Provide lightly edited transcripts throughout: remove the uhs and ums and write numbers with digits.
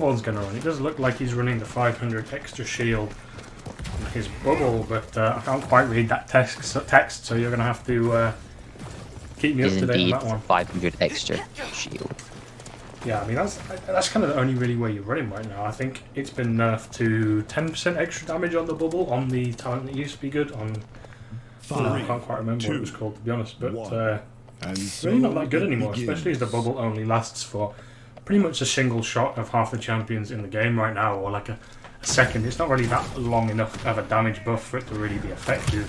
Torvald's going to run. It does look like he's running the 500 extra shield on his bubble, but I can't quite read that text, so you're going to have to keep me up to date on that one. 500 extra shield. Yeah, I mean, that's kind of the only really way you're running right now. I think it's been nerfed to 10% extra damage on the bubble on the talent that used to be good on... I can't quite remember what it was called, to be honest, but it's really not that good anymore, especially as the bubble only lasts for pretty much a single shot of half the champions in the game right now, or like a second. It's not really that long enough of a damage buff for it to really be effective.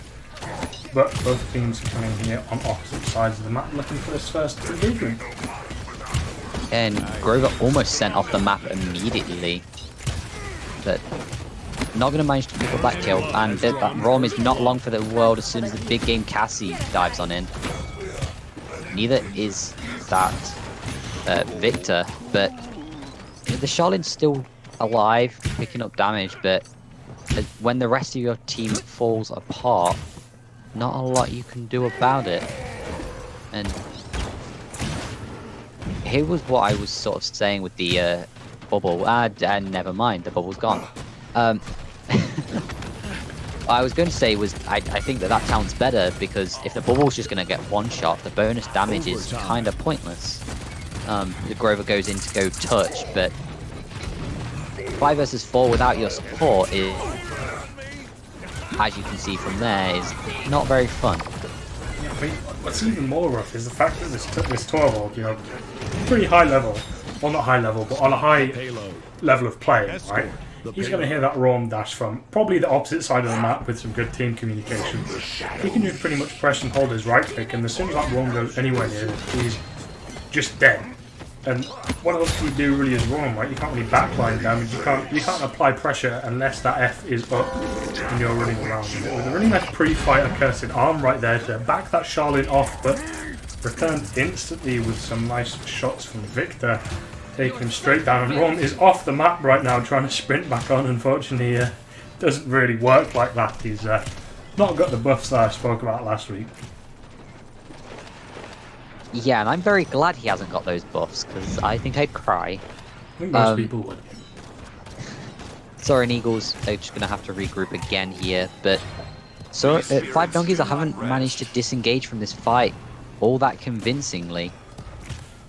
But both teams are coming here on opposite sides of the map looking for this first engagement. And Grover almost sent off the map immediately, but not going to manage to pick up that kill. And that Rom is not long for the world as soon as the big game Cassie dives on in. Neither is that Victor, but the Charlin's still alive, picking up damage, but when the rest of your team falls apart, not a lot you can do about it. And here was what I was sort of saying with the bubble. And never mind, the bubble's gone. What I was going to say was I think that talent's better, because if the bubble's just going to get one shot, the bonus damage is kind of pointless. The Grover goes in to go touch, but 5 versus 4 without your support is, as you can see from there, is not very fun. Yeah, I mean, what's even more rough is the fact that this Torvald, you know, pretty high level, well not high level, but on a high level of play, right? He's going to hear that roam dash from probably the opposite side of the map with some good team communication. He can just pretty much press and hold his right click, and as soon as that roam goes anywhere near him, he's just dead. And what else can you do really as roam, right? You can't really backline damage, you can't apply pressure unless that F is up and you're running around. With a really nice pre-fight accursed arm right there to back that Charlotte off, but returned instantly with some nice shots from Victor, taking him straight down. And Ron is off the map right now trying to sprint back on. Unfortunately, doesn't really work like that. He's not got the buffs that I spoke about last week. Yeah, and I'm very glad he hasn't got those buffs, because I think I'd cry. I think most people would. Soaring Eagles are just going to have to regroup again here, but so 5 Donkeys haven't managed to disengage from this fight all that convincingly,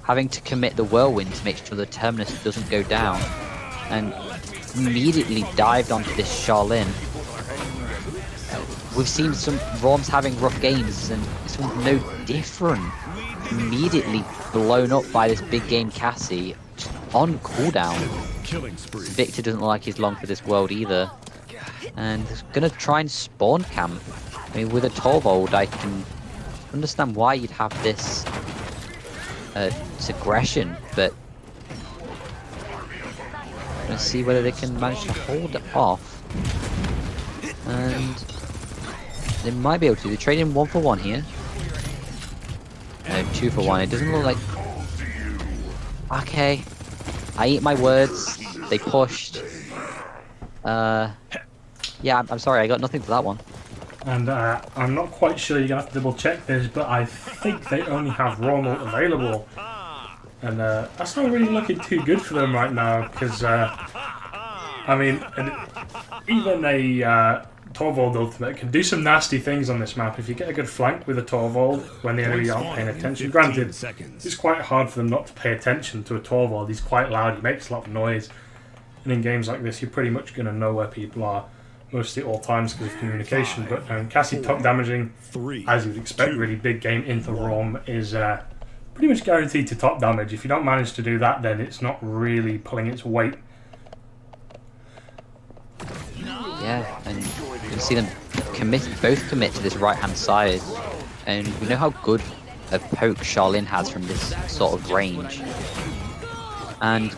having to commit the Whirlwind to make sure the Terminus doesn't go down, and immediately dived onto this Charlene. We've seen some Roms having rough games, and this one's no different. Immediately blown up by this big game Cassie on cooldown. Victor doesn't look like he's long for this world either, and he's gonna try and spawn camp. I mean, with a Torvald, I can understand why you'd have this aggression, but let's see whether they can manage to hold it off. And they might be able to. They're trading 1 for 1 here. 2 for 1. It doesn't look like... Okay. I eat my words. They pushed. Yeah, I'm sorry. I got nothing for that one. And I'm not quite sure, you're going to have to double check this, but I think they only have Rommel available. And that's not really looking too good for them right now, because, I mean, even a Torvald ultimate can do some nasty things on this map. If you get a good flank with a Torvald when the enemy aren't paying attention, granted, it's quite hard for them not to pay attention to a Torvald. He's quite loud, he makes a lot of noise, and in games like this you're pretty much going to know where people are mostly at all times because of communication. But Cassie top damaging, as you'd expect, really big game into Rom is pretty much guaranteed to top damage. If you don't manage to do that, then it's not really pulling its weight. Yeah, and you can see them both commit to this right-hand side, and we know how good a poke Charlene has from this sort of range. And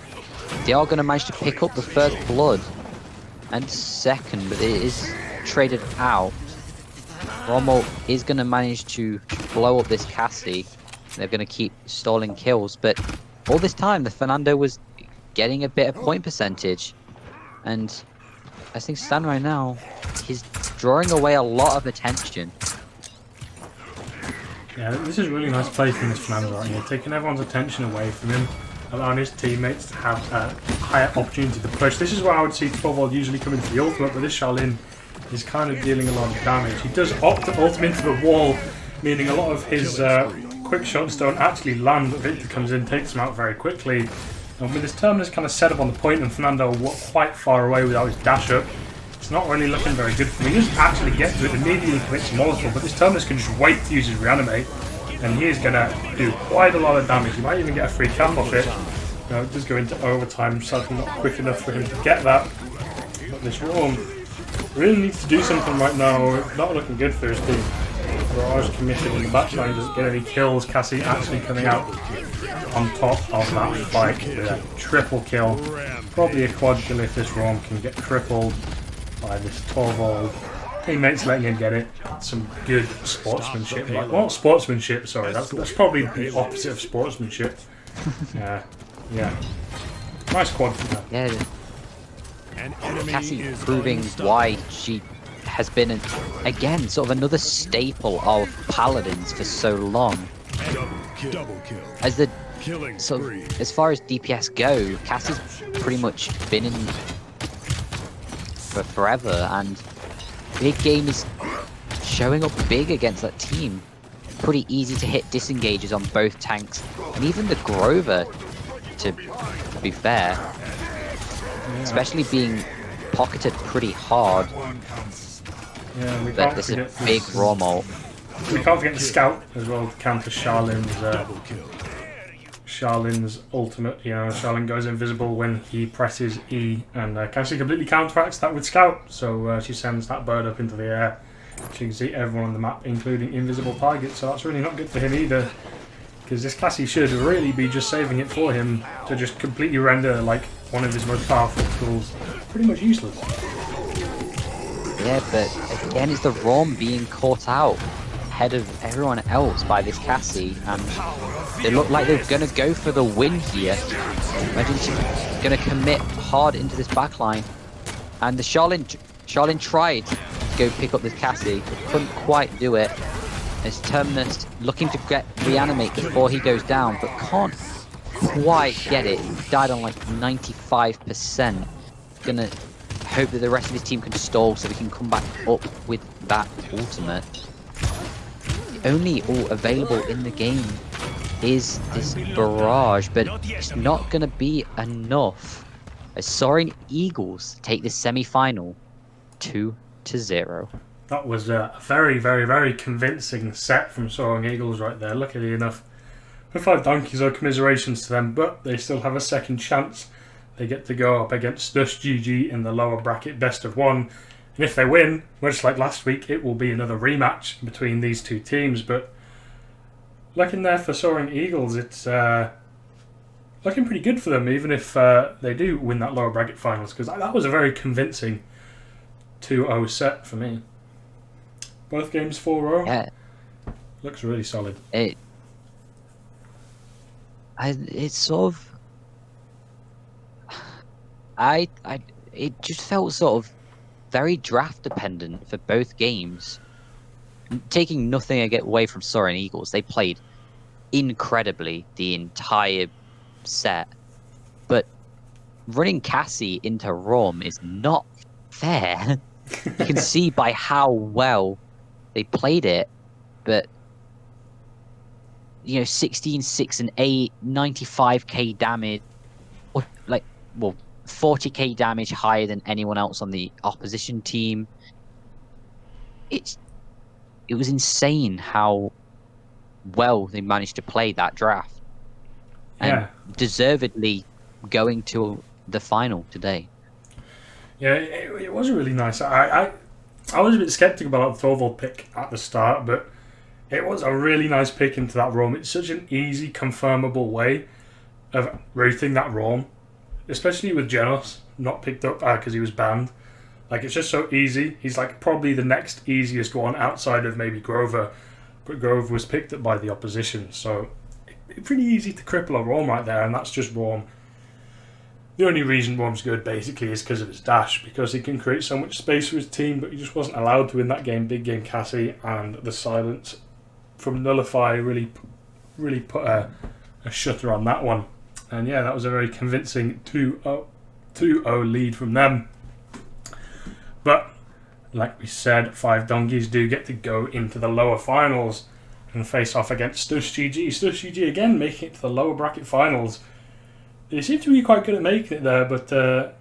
they are going to manage to pick up the first blood and second, but it is traded out. Rommel is going to manage to blow up this Cassie. They're going to keep stalling kills, but all this time the Fernando was getting a bit of point percentage, and as things stand right now, he's drawing away a lot of attention. Yeah, this is really nice play from this Fernando right here, taking everyone's attention away from him. allowing his teammates to have a higher opportunity to push. This is where I would see Torvald usually come into the ultimate, but this Shaolin is kind of dealing a lot of damage. He does opt to ultimate into the wall, meaning a lot of his quick shots don't actually land, but Victor comes in, takes him out very quickly. And with his Terminus kind of set up on the point and Fernando quite far away without his dash up, it's not really looking very good for him. He doesn't actually get to it, immediately commits Molotov, but this Terminus can just wait to use his Reanimate, and he is going to do quite a lot of damage. He might even get a free cap off it. It does go into overtime, sadly not quick enough for him to get that. But this Rome really needs to do something right now. It's not looking good for his team. Barrage committed in the backline, doesn't get any kills. Cassie actually coming out on top of that fight with a triple kill. Probably a quad kill if this Rome can get crippled by this Torvald. Teammates letting him get it. Some good sportsmanship. Like, well, not sportsmanship, sorry. That's probably the opposite of sportsmanship. Yeah. Nice quad from her. Yeah. Cassie proving why she has been, again, sort of another staple of Paladins for so long. As the as far as DPS go, Cassie's pretty much been in for forever, and Big Game is showing up big against that team. Pretty easy to hit disengages on both tanks, and even the Grover, to be fair, especially being pocketed pretty hard. Yeah, But this is a big raw ult. We can't forget the Scout as well to counter Charlin's ultimate. Charlin goes invisible when he presses E, and Cassie completely counteracts that with Scout. So she sends that bird up into the air. She can see everyone on the map, including invisible targets. So that's really not good for him either, because this Cassie should really be just saving it for him to just completely render like one of his most powerful tools pretty much useless. Yeah, but again, it's the ROM being caught out ahead of everyone else by this Cassie, and they look like they're going to go for the win here. Imagine she's going to commit hard into this backline, and the Charlin tried to go pick up this Cassie, but couldn't quite do it. As Terminus looking to reanimate before he goes down, but can't quite get it. He died on like 95%. Gonna hope that the rest of his team can stall so we can come back up with that ultimate. The only ult available in the game is this barrage, but it's not gonna be enough as Soaring Eagles take this semi-final 2-0. That was a very, very, very convincing set from Soaring Eagles right there. Luckily enough, for 5 donkeys, or commiserations to them, but they still have a second chance. They get to go up against Dust GG in the lower bracket best of 1. And if they win, much like last week, it will be another rematch between these two teams. But looking there for Soaring Eagles, it's looking pretty good for them, even if they do win that lower bracket finals, because that was a very convincing 2-0 set for me. Both games 4-0. Yeah. Looks really solid. It's sort of... it just felt sort of very draft dependent for both games. Taking nothing away from Soaring Eagles, they played incredibly the entire set. But running Cassie into ROM is not fair. You can see by how well they played it, but 16, 6 and 8, 95k damage, or 40k damage higher than anyone else on the opposition team. It was insane how well they managed to play that draft, and deservedly going to the final today. Yeah, it was really nice. I was a bit sceptical about the Thorvald pick at the start, but it was a really nice pick into that roam. It's such an easy, confirmable way of routing that roam, especially with Genos not picked up because he was banned. Like, it's just so easy. He's like probably the next easiest one outside of maybe Grover, but Grover was picked up by the opposition, so it's pretty easy to cripple a roam right there, and that's just roam. The only reason Rom's good, basically, is because of his dash, because he can create so much space for his team, but he just wasn't allowed to in that game. Big game Cassie, and the silence from Nullify really put a shutter on that one. And yeah, that was a very convincing 2-0 lead from them. But like we said, 5 donkeys do get to go into the lower finals and face off against Stush GG. Stush GG again making it to the lower bracket finals. They seem to be quite good at making it there, but